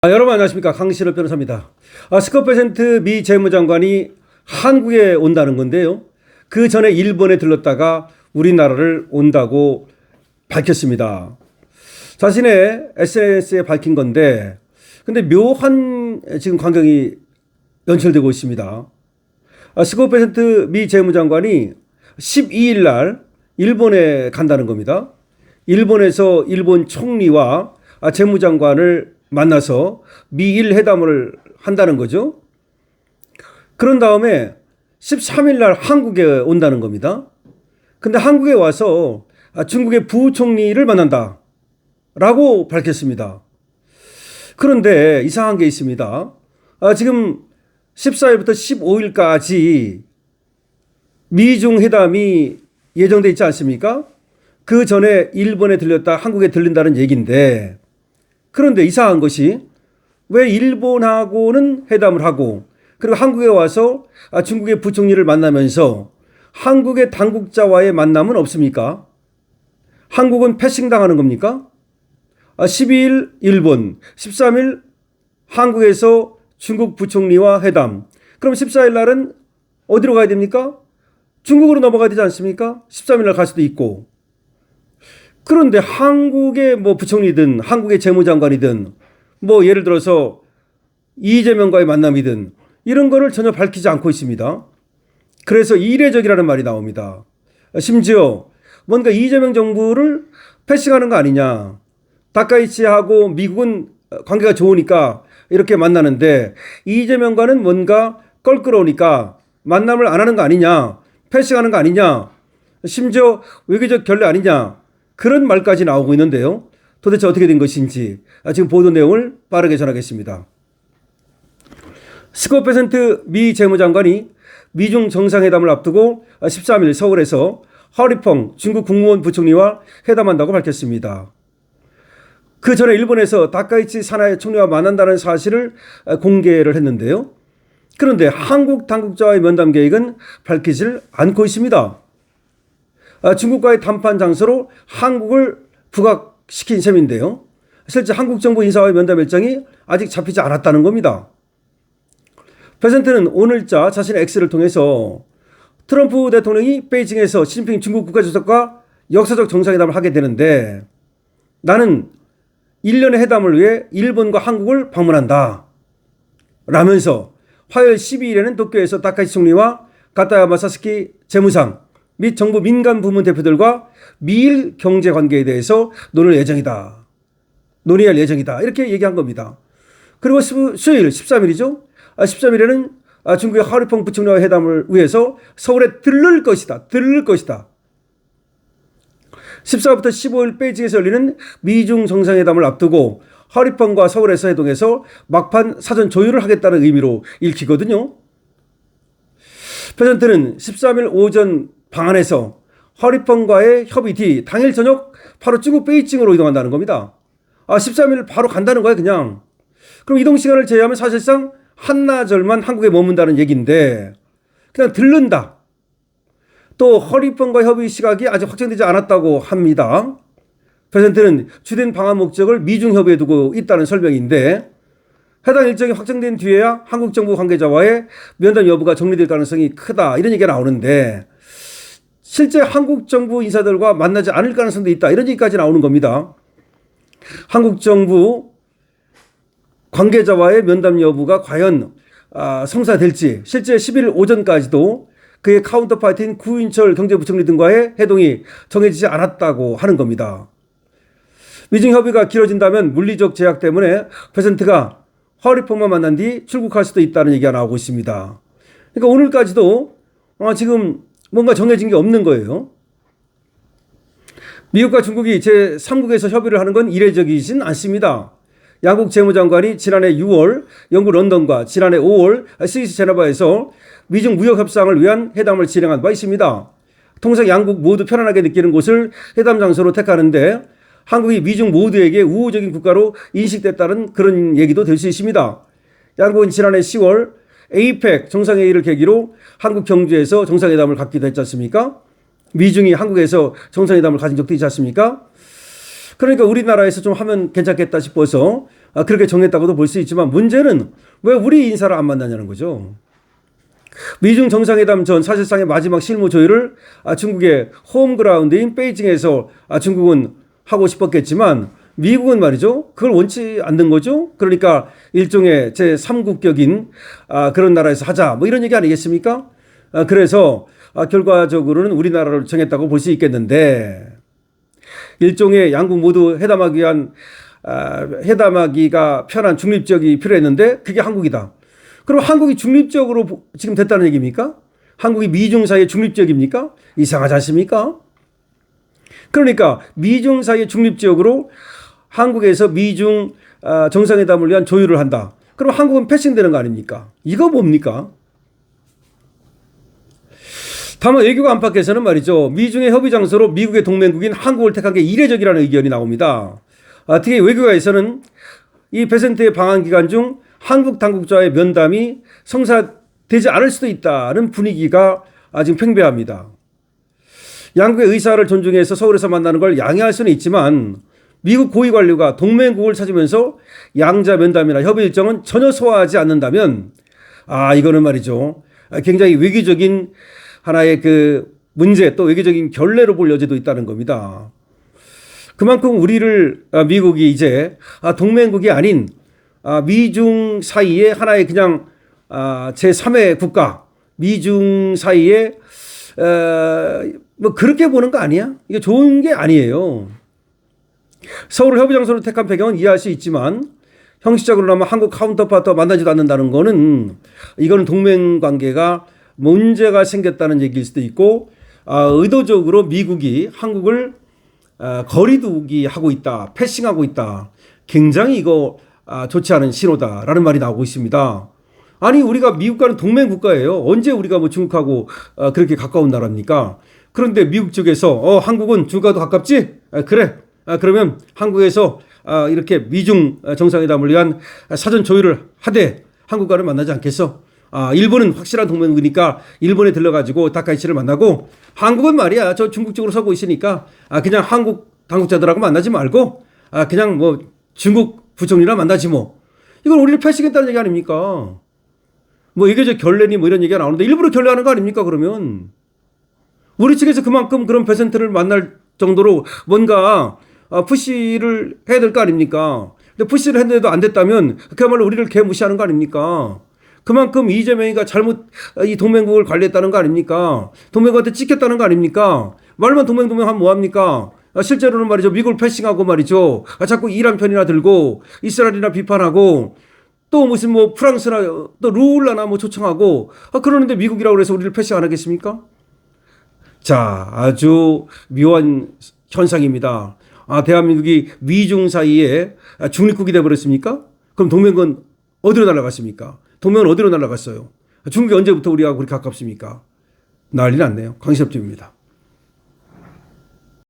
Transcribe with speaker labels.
Speaker 1: 여러분 안녕하십니까, 강신업 변호사입니다. 스콧 베센트 미 재무장관이 한국에 온다는 건데요. 그 전에 일본에 들렀다가 우리나라를 온다고 밝혔습니다. 자신의 SNS에 밝힌 건데, 근데 묘한 지금 광경이 연출되고 있습니다. 스콧 베센트 미 재무장관이 12일 날 일본에 간다는 겁니다. 일본에서 일본 총리와 재무장관을 만나서 미일 회담을 한다는 거죠. 그런 다음에 13일 날 한국에 온다는 겁니다. 근데 한국에 와서 중국의 부총리를 만난다 라고 밝혔습니다. 그런데 이상한 게 있습니다. 지금 14일부터 15일까지 미중 회담이 예정돼 있지 않습니까? 그 전에 일본에 들렸다 한국에 들린다는 얘기인데, 그런데 이상한 것이 왜 일본하고는 회담을 하고 그리고 한국에 와서 중국의 부총리를 만나면서 한국의 당국자와의 만남은 없습니까? 한국은 패싱당하는 겁니까? 12일 일본, 13일 한국에서 중국 부총리와 회담. 그럼 14일 날은 어디로 가야 됩니까? 중국으로 넘어가야 되지 않습니까? 13일 날 갈 수도 있고. 그런데 한국의 부총리든 한국의 재무장관이든 예를 들어서 이재명과의 만남이든 이런 거를 전혀 밝히지 않고 있습니다. 그래서 이례적이라는 말이 나옵니다. 심지어 뭔가 이재명 정부를 패싱하는 거 아니냐. 다카이치하고 미국은 관계가 좋으니까 이렇게 만나는데 이재명과는 뭔가 껄끄러우니까 만남을 안 하는 거 아니냐. 패싱하는 거 아니냐. 심지어 외교적 결례 아니냐. 그런 말까지 나오고 있는데요. 도대체 어떻게 된 것인지 지금 보도 내용을 빠르게 전하겠습니다. 스콧 베센트 미 재무장관이 미중 정상회담을 앞두고 13일 서울에서 하리펑 중국 국무원 부총리와 회담한다고 밝혔습니다. 그 전에 일본에서 다카이치 사나이 총리와 만난다는 사실을 공개를 했는데요. 그런데 한국 당국자와의 면담 계획은 밝히질 않고 있습니다. 중국과의 담판 장소로 한국을 부각시킨 셈인데요. 실제 한국 정부 인사와의 면담 일정이 아직 잡히지 않았다는 겁니다. 베센트는 오늘자 자신의 X를 통해서 트럼프 대통령이 베이징에서 시진핑 중국 국가주석과 역사적 정상회담을 하게 되는데 나는 1년의 회담을 위해 일본과 한국을 방문한다 라면서 화요일 12일에는 도쿄에서 다카이치 총리와 가타야마 사스키 재무상 및 정부 민간 부문 대표들과 미일 경제 관계에 대해서 논의할 예정이다. 이렇게 얘기한 겁니다. 그리고 수요일 13일이죠. 13일에는 중국의 하리펑 부총리와 회담을 위해서 서울에 들를 것이다. 14일부터 15일 베이징에서 열리는 미중 정상회담을 앞두고 하리펑과 서울에서 회동해서 막판 사전 조율을 하겠다는 의미로 읽히거든요. 베센트는 13일 오전 방한에서 하리펑과의 협의 뒤 당일 저녁 바로 중국 베이징으로 이동한다는 겁니다. 13일 바로 간다는 거예요, 그냥. 그럼 이동 시간을 제외하면 사실상 한나절만 한국에 머문다는 얘기인데 그냥 들른다. 또 하리펑과 협의 시각이 아직 확정되지 않았다고 합니다. 베센트는 주된 방한 목적을 미중 협의에 두고 있다는 설명인데 해당 일정이 확정된 뒤에야 한국 정부 관계자와의 면담 여부가 정리될 가능성이 크다. 이런 얘기가 나오는데 실제 한국 정부 인사들과 만나지 않을 가능성도 있다. 이런 얘기까지 나오는 겁니다. 한국 정부 관계자와의 면담 여부가 과연 성사될지 실제 11일 오전까지도 그의 카운터파트인 구인철 경제부총리 등과의 회동이 정해지지 않았다고 하는 겁니다. 미중 협의가 길어진다면 물리적 제약 때문에 베센트가 하리펑만 만난 뒤 출국할 수도 있다는 얘기가 나오고 있습니다. 그러니까 오늘까지도 지금 뭔가 정해진 게 없는 거예요. 미국과 중국이 제3국에서 협의를 하는 건 이례적이진 않습니다. 양국 재무장관이 지난해 6월 영국 런던과 지난해 5월 스위스 제네바에서 미중 무역 협상을 위한 회담을 진행한 바 있습니다. 통상 양국 모두 편안하게 느끼는 곳을 회담 장소로 택하는데 한국이 미중 모두에게 우호적인 국가로 인식됐다는 그런 얘기도 될 수 있습니다. 양국은 지난해 10월 에이펙 정상회의를 계기로 한국 경주에서 정상회담을 갖기도 했지 않습니까? 미중이 한국에서 정상회담을 가진 적도 있지 않습니까? 그러니까 우리나라에서 좀 하면 괜찮겠다 싶어서 그렇게 정했다고도 볼 수 있지만 문제는 왜 우리 인사를 안 만나냐는 거죠. 미중 정상회담 전 사실상의 마지막 실무 조율을 중국의 홈그라운드인 베이징에서 중국은 하고 싶었겠지만 미국은 말이죠. 그걸 원치 않는 거죠. 그러니까 일종의 제3국격인 그런 나라에서 하자 뭐 이런 얘기 아니겠습니까? 그래서 결과적으로는 우리나라를 정했다고 볼 수 있겠는데 일종의 양국 모두 회담하기가 편한 중립적이 필요했는데 그게 한국이다. 그럼 한국이 중립적으로 지금 됐다는 얘기입니까? 한국이 미중 사이에 중립적입니까? 이상하지 않습니까? 그러니까 미중 사이에 중립적으로 한국에서 미중 정상회담을 위한 조율을 한다. 그럼 한국은 패싱되는 거 아닙니까? 이거 뭡니까? 다만 외교가 안팎에서는 말이죠. 미중의 협의 장소로 미국의 동맹국인 한국을 택한 게 이례적이라는 의견이 나옵니다. 특히 외교가에서는 이 베센트의 방한 기간 중 한국 당국자의 면담이 성사되지 않을 수도 있다는 분위기가 지금 팽배합니다. 양국의 의사를 존중해서 서울에서 만나는 걸 양해할 수는 있지만 미국 고위 관료가 동맹국을 찾으면서 양자 면담이나 협의 일정은 전혀 소화하지 않는다면 이거는 말이죠. 굉장히 외교적인 하나의 그 문제 또 외교적인 결례로 볼 여지도 있다는 겁니다. 그만큼 우리를 미국이 이제 동맹국이 아닌 미중 사이에 하나의 그냥 제3의 국가 미중 사이에 뭐 그렇게 보는 거 아니야? 이게 좋은 게 아니에요. 서울을 협의 장소로 택한 배경은 이해할 수 있지만 형식적으로나마 한국 카운터파트와 만나지도 않는다는 거는 이거는 동맹 관계가 문제가 생겼다는 얘기일 수도 있고 의도적으로 미국이 한국을 거리두기 하고 있다, 패싱하고 있다. 굉장히 이거 좋지 않은 신호다라는 말이 나오고 있습니다. 아니 우리가 미국과는 동맹 국가예요. 언제 우리가 뭐 중국하고 그렇게 가까운 나라입니까? 그런데 미국 쪽에서 한국은 중국과도 가깝지? 그래. 그러면 한국에서 이렇게 미중 정상회담을 위한 사전 조율을 하되 한국과는 만나지 않겠어? 일본은 확실한 동맹국이니까 일본에 들러가지고 다카이치를 만나고 한국은 말이야 저 중국 쪽으로 서고 있으니까 그냥 한국 당국자들하고 만나지 말고 그냥 뭐 중국 부총리랑 만나지 뭐. 이건 우리를 패싱했다는 얘기 아닙니까? 뭐 이게 저 결례니 뭐 이런 얘기가 나오는데 일부러 결례하는 거 아닙니까 그러면? 우리 측에서 그만큼 그런 베센트를 만날 정도로 뭔가 푸시를 해야 될 거 아닙니까? 근데 푸시를 했는데도 안 됐다면 그야말로 우리를 개무시하는 거 아닙니까? 그만큼 이재명이가 잘못 이 동맹국을 관리했다는 거 아닙니까? 동맹국한테 찍혔다는 거 아닙니까? 말만 동맹 하면 뭐합니까? 실제로는 말이죠. 미국을 패싱하고 말이죠. 자꾸 이란 편이나 들고 이스라엘이나 비판하고 또 무슨 뭐 프랑스나 또 루울라나 뭐 초청하고 그러는데 미국이라고 그래서 우리를 패싱 안 하겠습니까? 자, 아주 묘한 현상입니다. 대한민국이 미중 사이에 중립국이 돼버렸습니까? 그럼 동맹은 어디로 날아갔습니까? 동맹은 어디로 날아갔어요? 중국이 언제부터 우리하고 그렇게 가깝습니까? 난리 났네요. 강시엽집입니다.